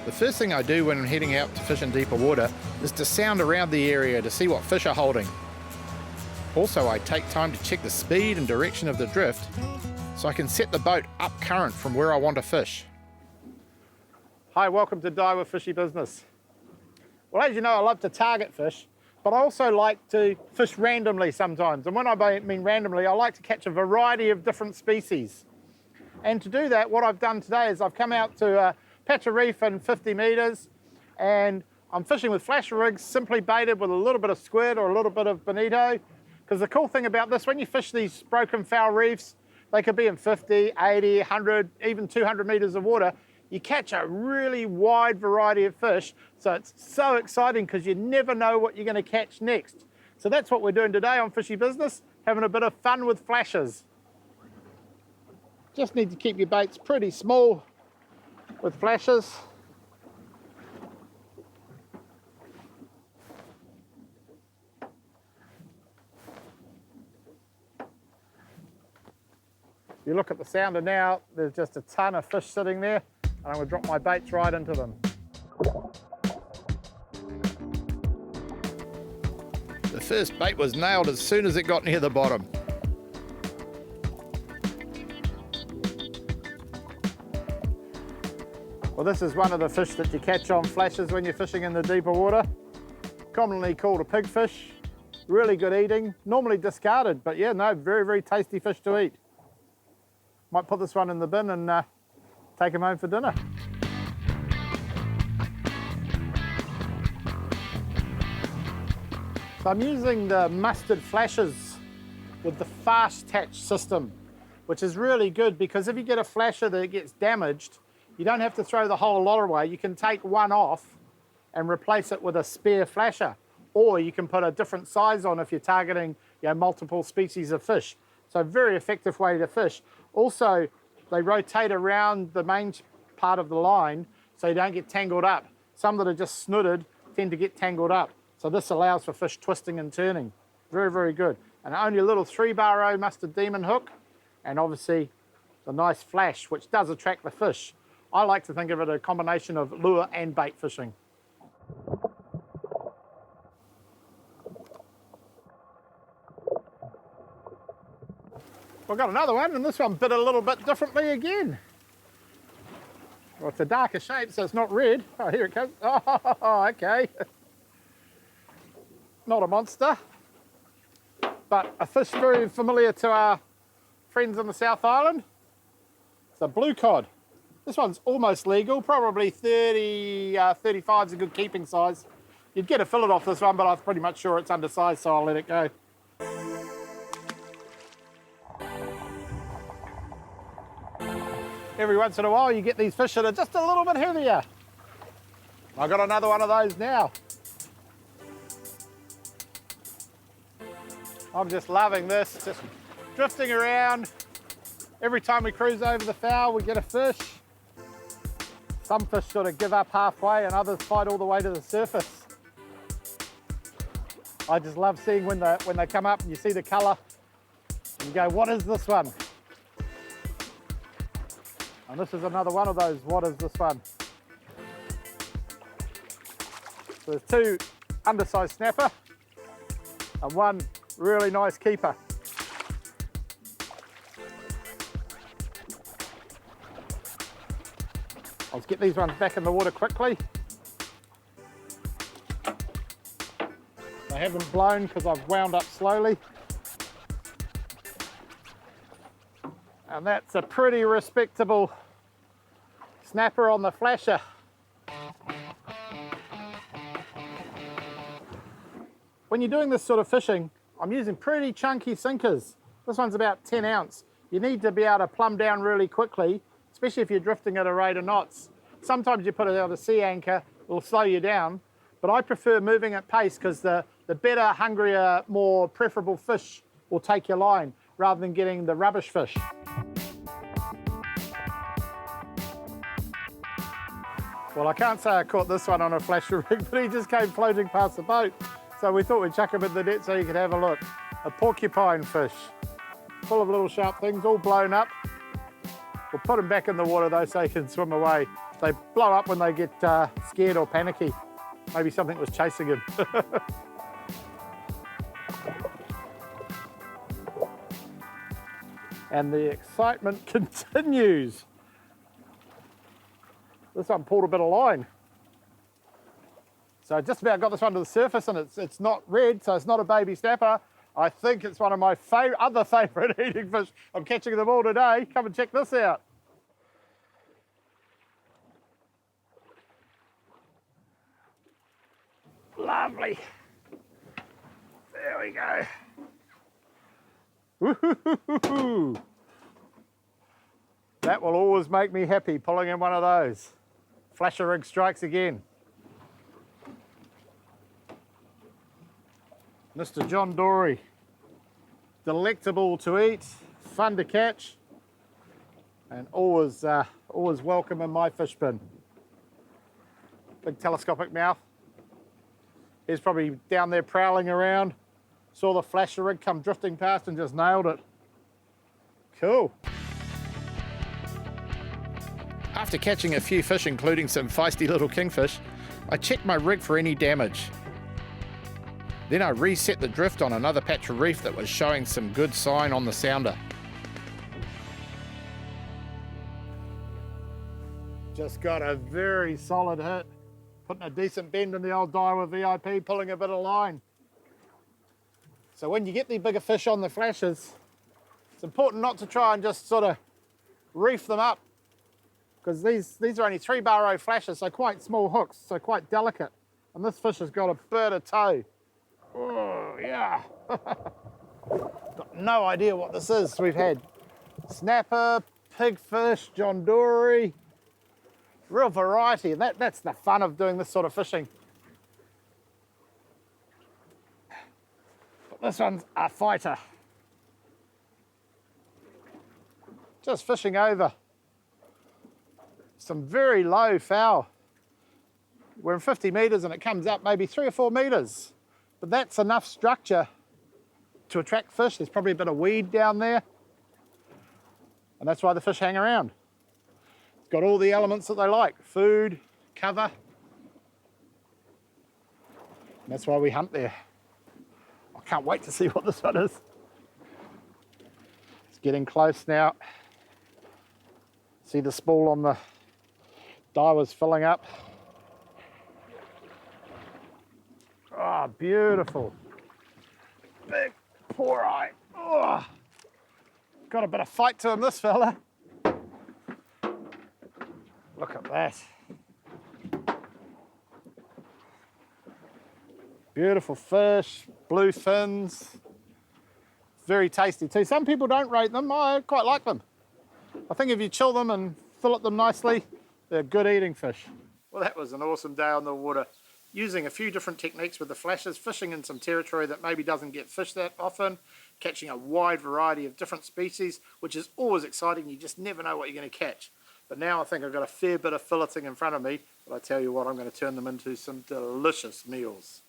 The first thing I do when I'm heading out to fish in deeper water is to sound around the area to see what fish are holding. Also, I take time to check the speed and direction of the drift so I can set the boat up current from where I want to fish. Hi, welcome to Dive with Fishy Business. Well, as you know, I love to target fish, but I also like to fish randomly sometimes. And when I mean randomly, I like to catch a variety of different species. And to do that, what I've done today is I've come out to a patch of reef in 50 metres, and I'm fishing with flasher rigs, simply baited with a little bit of squid or a little bit of bonito. Because the cool thing about this, when you fish these broken foul reefs, they could be in 50, 80, 100, even 200 metres of water. You catch a really wide variety of fish. So it's so exciting because you never know what you're going to catch next. So that's what we're doing today on Fishy Business, having a bit of fun with flashers. Just need to keep your baits pretty small with flashers. You look at the sounder now, there's just a ton of fish sitting there, and I'm going to drop my baits right into them. The first bait was nailed as soon as it got near the bottom. Well, this is one of the fish that you catch on flashers when you're fishing in the deeper water. Commonly called a pigfish. Really good eating, normally discarded, but yeah, no, very, very tasty fish to eat. Might put this one in the bin and take him home for dinner. So I'm using the mustard flashers with the fast catch system, which is really good because if you get a flasher that gets damaged, you don't have to throw the whole lot away. You can take one off and replace it with a spare flasher, or you can put a different size on if you're targeting, multiple species of fish. So very effective way to fish. Also, they rotate around the main part of the line so you don't get tangled up. Some that are just snooted tend to get tangled up. So this allows for fish twisting and turning. Very, very good. And only a little 3-bar mustard demon hook, and obviously the nice flash, which does attract the fish. I like to think of it a combination of lure and bait fishing. We've got another one, and this one bit a little bit differently again. Well, it's a darker shape, so it's not red. Oh, here it comes. Oh, okay. Not a monster, but a fish very familiar to our friends on the South Island. It's a blue cod. This one's almost legal, probably 30, 35 is a good keeping size. You'd get a fillet off this one, but I'm pretty much sure it's undersized, so I'll let it go. Every once in a while you get these fish that are just a little bit heavier. I've got another one of those now. I'm just loving this, just drifting around. Every time we cruise over the foul, we get a fish. Some fish sort of give up halfway and others fight all the way to the surface. I just love seeing when they come up and you see the colour and you go, what is this one? And this is another one of those, what is this one? So there's two undersized snapper and one really nice keeper. I'll get these ones back in the water quickly. They haven't blown because I've wound up slowly. And that's a pretty respectable snapper on the flasher. When you're doing this sort of fishing, I'm using pretty chunky sinkers. This one's about 10 ounce. You need to be able to plumb down really quickly, especially if you're drifting at a rate of knots. Sometimes you put it out a sea anchor, it'll slow you down, but I prefer moving at pace because the better, hungrier, more preferable fish will take your line rather than getting the rubbish fish. Well, I can't say I caught this one on a flasher rig, but he just came floating past the boat. So we thought we'd chuck him in the net so you could have a look. A porcupine fish, full of little sharp things, all blown up. We'll put him back in the water though so he can swim away. They blow up when they get scared or panicky. Maybe something was chasing him. And the excitement continues. This one pulled a bit of line. So I just about got this one to the surface, and it's not red, so it's not a baby snapper. I think it's one of my other favourite eating fish. I'm catching them all today. Come and check this out. Lovely. There we go. Woo-hoo-hoo-hoo-hoo. That will always make me happy, pulling in one of those. Flasher rig strikes again. Mr. John Dory. Delectable to eat, fun to catch, and always welcome in my fish bin. Big telescopic mouth. He's probably down there prowling around. Saw the flasher rig come drifting past and just nailed it. Cool. After catching a few fish, including some feisty little kingfish, I checked my rig for any damage. Then I reset the drift on another patch of reef that was showing some good sign on the sounder. Just got a very solid hit. Putting a decent bend in the old Daiwa VIP, pulling a bit of line. So when you get the bigger fish on the flashes, it's important not to try and just sort of reef them up, because these are only 3-bar flashes, so quite small hooks, so quite delicate. And this fish has got a bit of toe. Oh, yeah. Got no idea what this is. We've had snapper, pigfish, John Dory, real variety. And that's the fun of doing this sort of fishing. But this one's a fighter. Just fishing over some very low foul. We're in 50 metres and it comes up maybe 3 or 4 metres. But that's enough structure to attract fish. There's probably a bit of weed down there. And that's why the fish hang around. It's got all the elements that they like. Food, cover. And that's why we hunt there. I can't wait to see what this one is. It's getting close now. See the spool on the Daiwa's filling up. Oh, beautiful. Big poor eye. Oh, got a bit of fight to him, this fella. Look at that. Beautiful fish, blue fins. Very tasty too. Some people don't rate them. I quite like them. I think if you chill them and fillet them nicely, they're good eating fish. Well, that was an awesome day on the water. Using a few different techniques with the flashes, fishing in some territory that maybe doesn't get fished that often, catching a wide variety of different species, which is always exciting. You just never know what you're going to catch. But now I think I've got a fair bit of filleting in front of me, but I tell you what, I'm going to turn them into some delicious meals.